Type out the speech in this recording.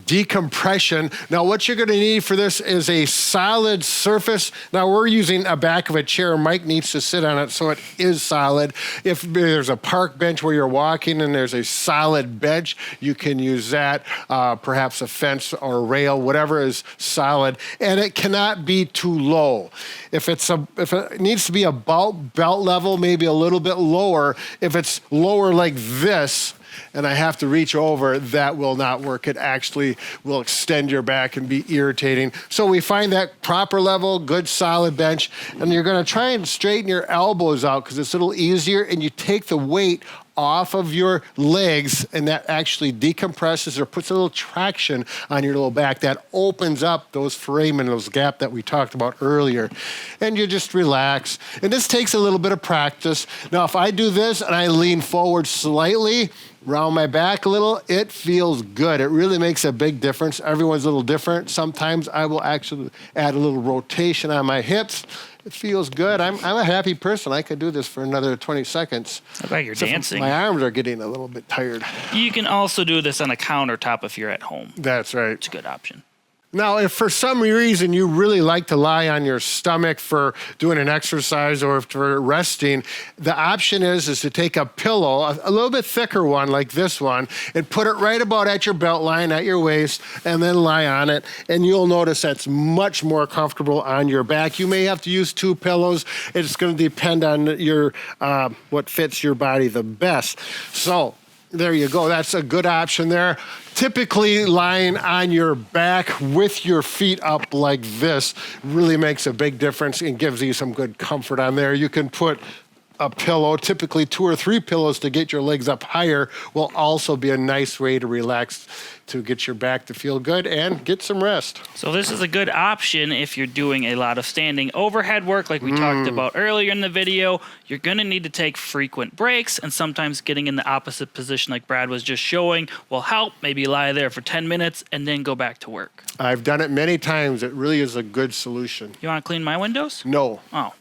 decompression. Now, what you're going to need for this is a solid surface. Now, we're using a back of a chair. Mike needs to sit on it so it is solid. If there's a park bench where you're walking and there's a solid bench, you can use that, perhaps a fence or a rail, whatever is solid. And it cannot be too low. If it needs to be about belt level, maybe a little bit lower. If it's lower like this, and I have to reach over, that will not work. It actually will extend your back and be irritating. So we find that proper level, good solid bench, and you're gonna try and straighten your elbows out because it's a little easier, and you take the weight off of your legs, and that actually decompresses or puts a little traction on your little back. That opens up those foramen, those gaps that we talked about earlier. And you just relax. And this takes a little bit of practice. Now, if I do this and I lean forward slightly, round my back a little, it feels good. It really makes a big difference. Everyone's a little different. Sometimes I will actually add a little rotation on my hips. It feels good. I'm a happy person. I could do this for another 20 seconds. I bet you're dancing. My arms are getting a little bit tired. You can also do this on a countertop if you're at home. That's right. It's a good option. Now, if for some reason you really like to lie on your stomach for doing an exercise or for resting, the option is to take a pillow, a little bit thicker one like this one, and put it right about at your belt line, at your waist, and then lie on it. And you'll notice that's much more comfortable on your back. You may have to use 2 pillows. It's going to depend on your what fits your body the best. So there you go. That's a good option there. Typically, lying on your back with your feet up like this really makes a big difference and gives you some good comfort on there. You can put a pillow, typically 2 or 3 pillows to get your legs up higher, will also be a nice way to relax, to get your back to feel good and get some rest. So this is a good option if you're doing a lot of standing overhead work like we talked about earlier in the video. You're going to need to take frequent breaks, and sometimes getting in the opposite position like Brad was just showing will help. Maybe lie there for 10 minutes and then go back to work. I've done it many times. It really is a good solution. You want to clean my windows? No. Oh.